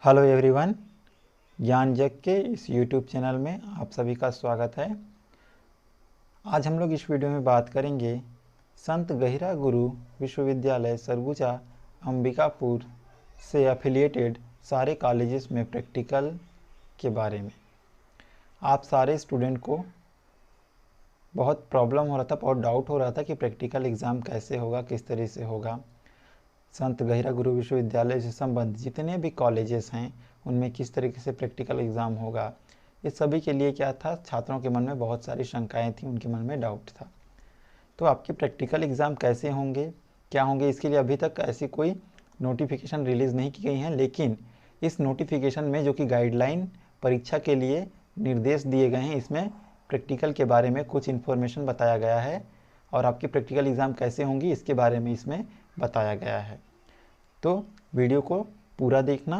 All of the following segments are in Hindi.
हेलो एवरीवन, ज्ञान जग के इस यूट्यूब चैनल में आप सभी का स्वागत है। आज हम लोग इस वीडियो में बात करेंगे संत गहिरा गुरु विश्वविद्यालय सरगुजा अंबिकापुर से एफिलिएटेड सारे कॉलेजेस में प्रैक्टिकल के बारे में। आप सारे स्टूडेंट को बहुत प्रॉब्लम हो रहा था, बहुत डाउट हो रहा था कि प्रैक्टिकल एग्ज़ाम कैसे होगा, किस तरह से होगा। संत गहिरा गुरु विश्वविद्यालय से संबंधित जितने भी कॉलेजेस हैं उनमें किस तरीके से प्रैक्टिकल एग्ज़ाम होगा, ये सभी के लिए क्या था, छात्रों के मन में बहुत सारी शंकाएं थी, उनके मन में डाउट था। तो आपके प्रैक्टिकल एग्ज़ाम कैसे होंगे, क्या होंगे, इसके लिए अभी तक ऐसी कोई नोटिफिकेशन रिलीज़ नहीं की गई हैं। लेकिन इस नोटिफिकेशन में जो कि गाइडलाइन परीक्षा के लिए निर्देश दिए गए हैं, इसमें प्रैक्टिकल के बारे में कुछ इन्फॉर्मेशन बताया गया है और आपकी प्रैक्टिकल एग्ज़ाम कैसे होंगी इसके बारे में इसमें बताया गया है। तो वीडियो को पूरा देखना,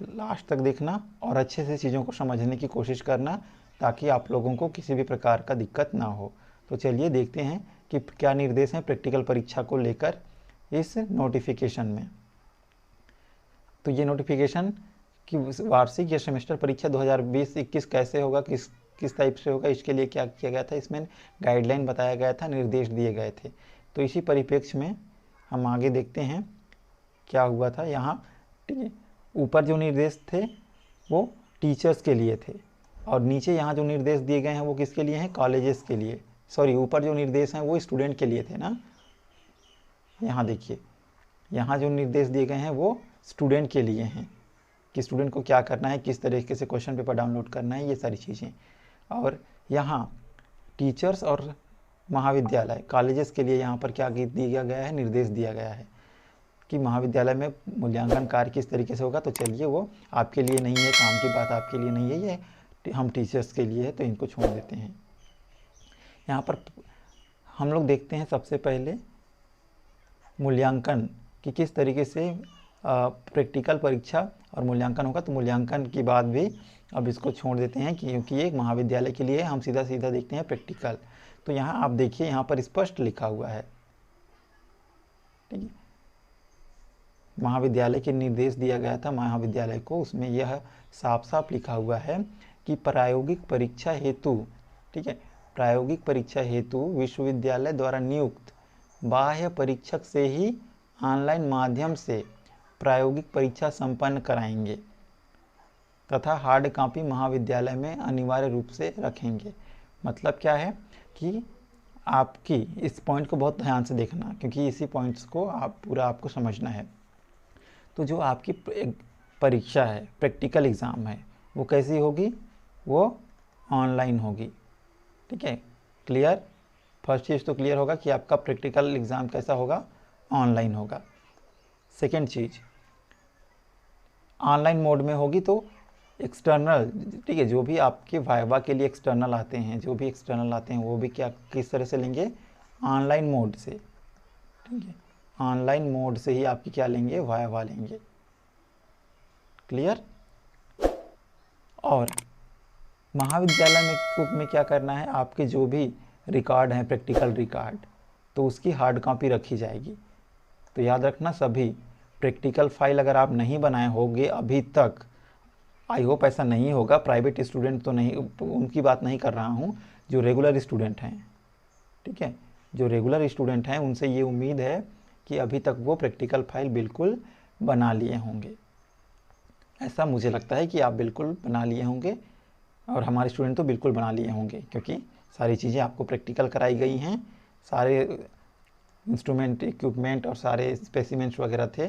लास्ट तक देखना और अच्छे से चीज़ों को समझने की कोशिश करना, ताकि आप लोगों को किसी भी प्रकार का दिक्कत ना हो। तो चलिए देखते हैं कि क्या निर्देश हैं प्रैक्टिकल परीक्षा को लेकर इस नोटिफिकेशन में। तो ये नोटिफिकेशन कि वार्षिक या सेमेस्टर परीक्षा 2020-21 कैसे होगा, किस टाइप से होगा, इसके लिए क्या किया गया था, इसमें गाइडलाइन बताया गया था, निर्देश दिए गए थे। तो इसी परिप्रेक्ष्य में हम आगे देखते हैं क्या हुआ था। यहाँ ऊपर जो निर्देश थे वो टीचर्स के लिए थे और नीचे यहाँ जो निर्देश दिए गए हैं वो किसके लिए हैं, कॉलेजेस के लिए। सॉरी, ऊपर जो निर्देश हैं वो स्टूडेंट के लिए थे ना। यहाँ देखिए, यहाँ जो निर्देश दिए गए हैं वो स्टूडेंट के लिए हैं कि स्टूडेंट को क्या करना है, किस तरीके से क्वेश्चन पेपर डाउनलोड करना है, ये सारी चीज़ें। और यहाँ टीचर्स और महाविद्यालय कॉलेजेस के लिए यहाँ पर क्या दिया गया है, निर्देश दिया गया है कि महाविद्यालय में मूल्यांकन कार्य किस तरीके से होगा। तो चलिए, वो आपके लिए नहीं है, काम की बात आपके लिए नहीं है, ये हम टीचर्स के लिए है, तो इनको छोड़ देते हैं। यहाँ पर हम लोग देखते हैं सबसे पहले मूल्यांकन कि किस तरीके से प्रैक्टिकल परीक्षा और मूल्यांकन होगा। तो मूल्यांकन की बात भी अब इसको छोड़ देते हैं क्योंकि ये महाविद्यालय के लिए हम सीधा सीधा देखते हैं प्रैक्टिकल। तो यहाँ आप देखिए, यहाँ पर स्पष्ट लिखा हुआ है, ठीक है, महाविद्यालय के निर्देश दिया गया था महाविद्यालय को, उसमें यह साफ साफ लिखा हुआ है कि प्रायोगिक परीक्षा हेतु, ठीक है, प्रायोगिक परीक्षा हेतु विश्वविद्यालय द्वारा नियुक्त बाह्य परीक्षक से ही ऑनलाइन माध्यम से प्रायोगिक परीक्षा संपन्न कराएंगे तथा हार्ड कॉपी महाविद्यालय में अनिवार्य रूप से रखेंगे। मतलब क्या है कि आपकी इस पॉइंट को बहुत ध्यान से देखना, क्योंकि इसी पॉइंट्स को आपको समझना है। तो जो आपकी परीक्षा है, प्रैक्टिकल एग्ज़ाम है, वो कैसी होगी, वो ऑनलाइन होगी, ठीक है। क्लियर, फर्स्ट चीज़ तो क्लियर होगा कि आपका प्रैक्टिकल एग्ज़ाम कैसा होगा, ऑनलाइन होगा। सेकेंड चीज़, ऑनलाइन मोड में होगी तो एक्सटर्नल, ठीक है, जो भी आपके वाइवा के लिए एक्सटर्नल आते हैं, जो भी एक्सटर्नल आते हैं वो भी क्या किस तरह से लेंगे, ऑनलाइन मोड से, ठीक है, ऑनलाइन मोड से ही आपकी क्या लेंगे, वाइवा लेंगे। क्लियर। और महाविद्यालय में क्या करना है, आपके जो भी रिकॉर्ड हैं, प्रैक्टिकल रिकॉर्ड, तो उसकी हार्ड कॉपी रखी जाएगी। तो याद रखना, सभी प्रैक्टिकल फाइल अगर आप नहीं बनाए होंगे अभी तक, आई होप ऐसा नहीं होगा, प्राइवेट स्टूडेंट तो नहीं, उनकी बात नहीं कर रहा हूँ, जो रेगुलर स्टूडेंट हैं, ठीक है, जो रेगुलर स्टूडेंट हैं उनसे ये उम्मीद है कि अभी तक वो प्रैक्टिकल फाइल बिल्कुल बना लिए होंगे। ऐसा मुझे लगता है कि आप बिल्कुल बना लिए होंगे और हमारे स्टूडेंट तो बिल्कुल बना लिए होंगे, क्योंकि सारी चीज़ें आपको प्रैक्टिकल कराई गई हैं, सारे इंस्ट्रूमेंट, इक्विपमेंट और सारे स्पेसिमेंट्स वगैरह थे,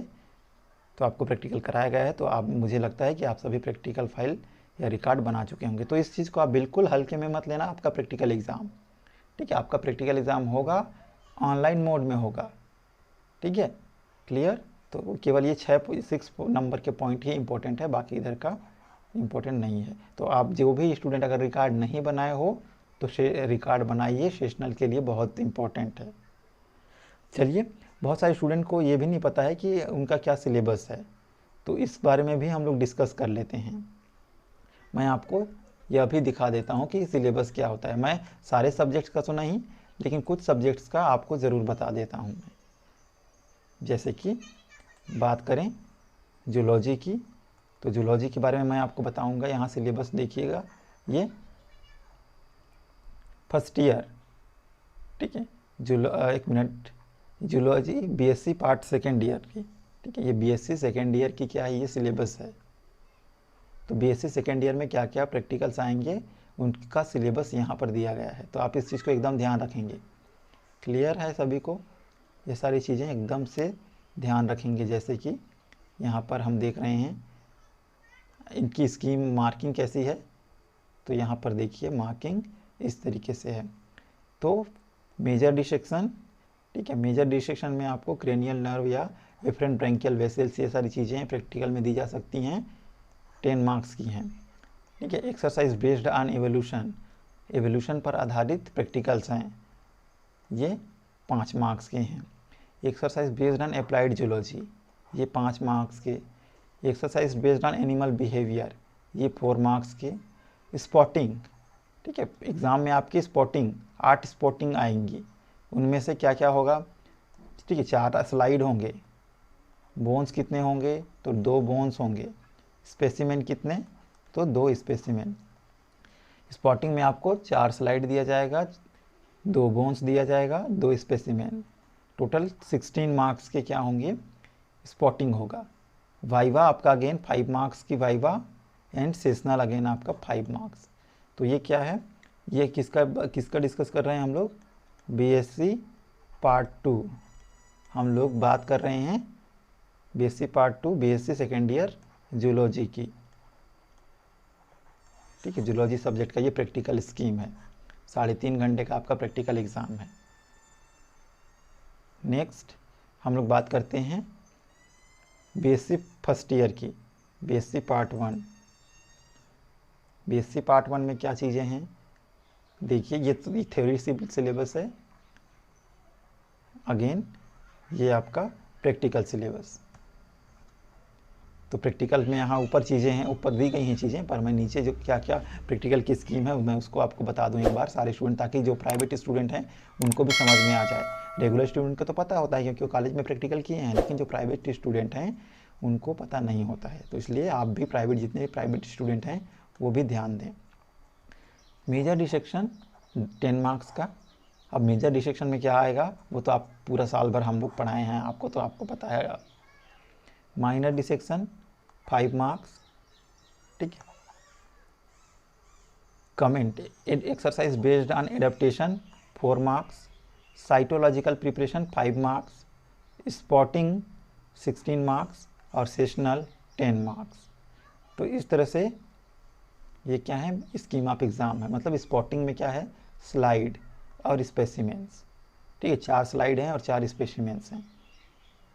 तो आपको प्रैक्टिकल कराया गया है। तो आप, मुझे लगता है कि आप सभी प्रैक्टिकल फाइल या रिकॉर्ड बना चुके होंगे। तो इस चीज़ को आप बिल्कुल हल्के में मत लेना, आपका प्रैक्टिकल एग्ज़ाम, ठीक है, आपका प्रैक्टिकल एग्ज़ाम होगा, ऑनलाइन मोड में होगा, ठीक है। क्लियर। तो केवल ये 6 नंबर के पॉइंट ही इंपॉर्टेंट है, बाकी इधर का इम्पोर्टेंट नहीं है। तो आप जो भी स्टूडेंट अगर रिकॉर्ड नहीं बनाए हो तो रिकॉर्ड बनाइए, सेशनल के लिए बहुत इंपॉर्टेंट है। चलिए, बहुत सारे स्टूडेंट को ये भी नहीं पता है कि उनका क्या सिलेबस है, तो इस बारे में भी हम लोग डिस्कस कर लेते हैं। मैं आपको यह भी दिखा देता हूँ कि सिलेबस क्या होता है। मैं सारे सब्जेक्ट्स का तो नहीं, लेकिन कुछ सब्जेक्ट्स का आपको ज़रूर बता देता हूँ मैं। जैसे कि बात करें जूलॉजी की, तो जूलॉजी के बारे में मैं आपको बताऊंगा। यहाँ सिलेबस देखिएगा, ये फर्स्ट ईयर, ठीक है, एक minute, zoology BSc part second year की, ठीक है, ये बीएससी सेकेंड ईयर की क्या है, ये सिलेबस है। तो बीएससी सेकेंड ईयर में क्या क्या प्रैक्टिकल्स आएंगे उनका सिलेबस यहाँ पर दिया गया है, तो आप इस चीज़ को एकदम ध्यान रखेंगे। क्लियर है सभी को? ये सारी चीज़ें एकदम से ध्यान रखेंगे। जैसे कि यहाँ पर हम देख रहे हैं इनकी स्कीम मार्किंग कैसी है, तो यहाँ पर देखिए मार्किंग इस तरीके से है। तो मेजर डिसेक्शन, ठीक है, मेजर डिसेक्शन में आपको क्रेनियल नर्व या एफरेंट ब्रैंकियल वेसल्स, ये सारी चीज़ें प्रैक्टिकल में दी जा सकती हैं, 10 मार्क्स की हैं, ठीक है। Exercise based on evolution, evolution पर आधारित प्रैक्टिकल्स हैं, ये 5 मार्क्स के हैं। Exercise based on applied zoology, ये 5 मार्क्स के। Exercise based on animal behaviour, ये 4 मार्क्स के। स्पॉटिंग, ठीक है, एग्ज़ाम में आपकी स्पॉटिंग 8 स्पॉटिंग आएंगी, उनमें से क्या क्या होगा, ठीक है, 4 स्लाइड होंगे। बोन्स कितने होंगे, तो 2 बोन्स होंगे। स्पेसिमेन कितने, तो 2 स्पेसिमेन। स्पॉटिंग में आपको 4 स्लाइड दिया जाएगा, 2 बोन्स दिया जाएगा, 2 स्पेसिमेन, टोटल 16 मार्क्स के क्या होंगे, स्पॉटिंग होगा। वाइवा आपका अगेन 5 मार्क्स की वाइवा, एंड सेशनल अगेन आपका 5 मार्क्स। तो ये क्या है, ये किसका डिस्कस कर रहे हैं हम लोग, बीएससी पार्ट 2, हम लोग बात कर रहे हैं BSc part 2 BSc second year zoology की, ठीक है। जूलॉजी सब्जेक्ट का ये प्रैक्टिकल स्कीम है, 3.5 घंटे का आपका प्रैक्टिकल एग्ज़ाम है। नेक्स्ट हम लोग बात करते हैं बीएससी फर्स्ट ईयर की, बीएससी पार्ट 1। बीएससी पार्ट 1 में क्या चीज़ें हैं, देखिए ये तो थ्योरी सिलेबस है, अगेन ये आपका प्रैक्टिकल सिलेबस। तो प्रैक्टिकल में यहाँ ऊपर चीज़ें हैं, ऊपर दी गई हैं चीज़ें, पर मैं नीचे जो क्या क्या प्रैक्टिकल की स्कीम है मैं उसको आपको बता दूँ एक बार सारे स्टूडेंट, ताकि जो प्राइवेट स्टूडेंट हैं उनको भी समझ में आ जाए। रेगुलर स्टूडेंट को तो पता होता है क्योंकि वो कॉलेज में प्रैक्टिकल किए हैं, लेकिन जो प्राइवेट स्टूडेंट हैं उनको पता नहीं होता है, तो इसलिए आप भी प्राइवेट, जितने भी प्राइवेट स्टूडेंट हैं वो भी ध्यान दें। मेजर डिसेक्शन 10 मार्क्स का। अब मेजर डिसेक्शन में क्या आएगा वो तो आप पूरा साल भर हम लोग पढ़ाए हैं आपको, तो आपको पता है। माइनर डिसेक्शन 5 मार्क्स, ठीक है। Comment exercise based on adaptation 4 marks. Cytological preparation 5 marks. Spotting 16 marks और सेशनल 10 मार्क्स। तो इस तरह से ये क्या है, स्कीम ऑफ एग्ज़ाम है। मतलब स्पॉटिंग में क्या है, स्लाइड और स्पेसिमेंस, ठीक है, 4 स्लाइड हैं और 4 स्पेसिमेंस हैं।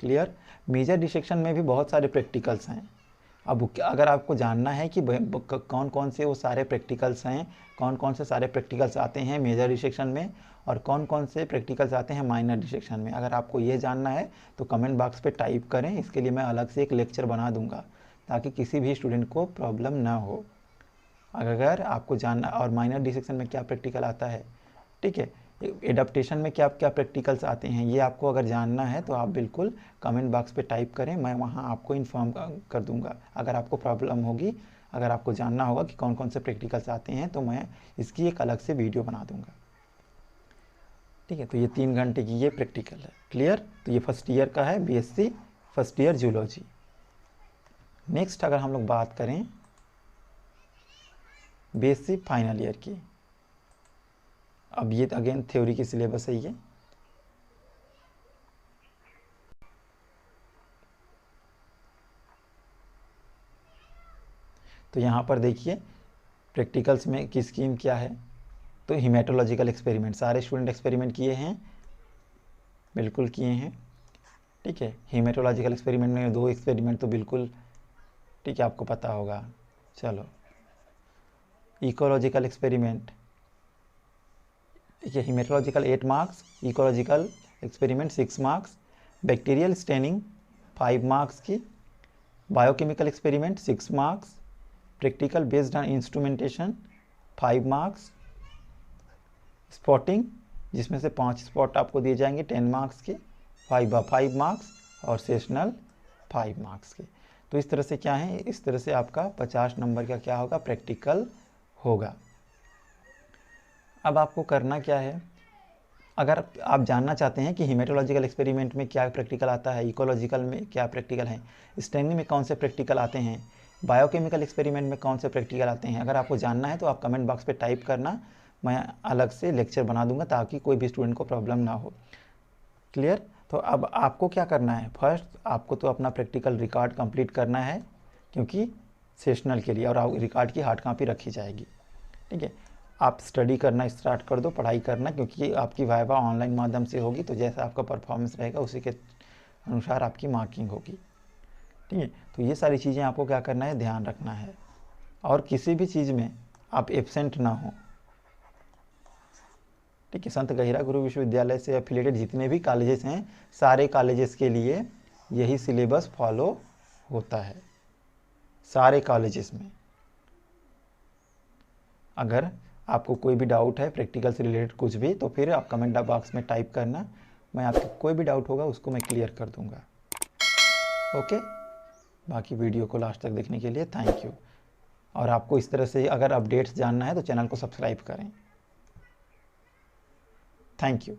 क्लियर। मेजर डिसेक्शन में भी बहुत सारे प्रैक्टिकल्स हैं। अब अगर आपको जानना है कि कौन कौन से वो सारे प्रैक्टिकल्स हैं, कौन कौन से सारे प्रैक्टिकल्स आते हैं मेजर डिसेक्शन में और कौन कौन से प्रैक्टिकल्स आते हैं माइनर डिसेक्शन में, अगर आपको ये जानना है तो कमेंट बॉक्स पे टाइप करें। इसके लिए मैं अलग से एक लेक्चर बना दूंगा ताकि किसी भी स्टूडेंट को प्रॉब्लम ना हो। अगर आपको जानना, और माइनर डिसेक्शन में क्या प्रैक्टिकल आता है, ठीक है, एडाप्टेशन में क्या क्या प्रैक्टिकल्स आते हैं, ये आपको अगर जानना है तो आप बिल्कुल कमेंट बॉक्स पे टाइप करें, मैं वहाँ आपको इन्फॉर्म कर दूंगा। अगर आपको प्रॉब्लम होगी, अगर आपको जानना होगा कि कौन कौन से प्रैक्टिकल्स आते हैं, तो मैं इसकी एक अलग से वीडियो बना दूंगा, ठीक है। तो ये 3 घंटे की ये प्रैक्टिकल है। क्लियर। तो ये फर्स्ट ईयर का है, BSc first year zoology. Next अगर हम लोग बात करें बीएससी फाइनल ईयर की, अब ये अगेन थ्योरी की सिलेबस है ये। तो यहाँ पर देखिए प्रैक्टिकल्स में की स्कीम क्या है, तो हीमेटोलॉजिकल एक्सपेरिमेंट, सारे स्टूडेंट एक्सपेरिमेंट किए हैं, बिल्कुल किए हैं, ठीक है। हीमेटोलॉजिकल एक्सपेरिमेंट में 2 एक्सपेरिमेंट तो बिल्कुल, ठीक है, आपको पता होगा। चलो, इकोलॉजिकल एक्सपेरिमेंट, ठीक है, haematological 8 marks, ecological experiment 6 marks, bacterial staining 5 marks की, biochemical experiment 6 marks, practical based on instrumentation 5 marks, spotting जिसमें से 5 स्पॉट आपको दिए जाएंगे 10 मार्क्स के, 5 मार्क्स और सेशनल 5 मार्क्स के। तो इस तरह से क्या है, इस तरह से आपका 50 नंबर का क्या होगा, प्रैक्टिकल होगा। अब आपको करना क्या है, अगर आप जानना चाहते हैं कि हीमेटोलॉजिकल एक्सपेरिमेंट में क्या प्रैक्टिकल आता है, इकोलॉजिकल में क्या प्रैक्टिकल है, स्टेनी में कौन से प्रैक्टिकल आते हैं, बायोकेमिकल एक्सपेरिमेंट में कौन से प्रैक्टिकल आते हैं, अगर आपको जानना है तो आप कमेंट बॉक्स पे टाइप करना, मैं अलग से लेक्चर बना दूंगा ताकि कोई भी स्टूडेंट को प्रॉब्लम ना हो। क्लियर। तो अब आपको क्या करना है, फर्स्ट आपको तो अपना प्रैक्टिकल रिकॉर्ड कंप्लीट करना है, क्योंकि सेशनल के लिए, और रिकॉर्ड की हार्ड कॉपी रखी जाएगी। ठीक है, आप स्टडी करना स्टार्ट कर दो, पढ़ाई करना, क्योंकि आपकी वाइवा ऑनलाइन माध्यम से होगी, तो जैसा आपका परफॉर्मेंस रहेगा उसी के अनुसार आपकी मार्किंग होगी। ठीक है, तो ये सारी चीज़ें आपको क्या करना है, ध्यान रखना है, और किसी भी चीज़ में आप एब्सेंट ना हो। ठीक है, संत गहिरा गुरु विश्वविद्यालय से एफिलेटेड जितने भी कॉलेजेस हैं, सारे कॉलेजेस के लिए यही सिलेबस फॉलो होता है, सारे कॉलेजेस में। अगर आपको कोई भी डाउट है प्रैक्टिकल से रिलेटेड कुछ भी, तो फिर आप कमेंट बॉक्स में टाइप करना, मैं आपको कोई भी डाउट होगा उसको मैं क्लियर कर दूंगा। ओके, बाकी वीडियो को लास्ट तक देखने के लिए थैंक यू। और आपको इस तरह से अगर अपडेट्स जानना है तो चैनल को सब्सक्राइब करें। Thank you.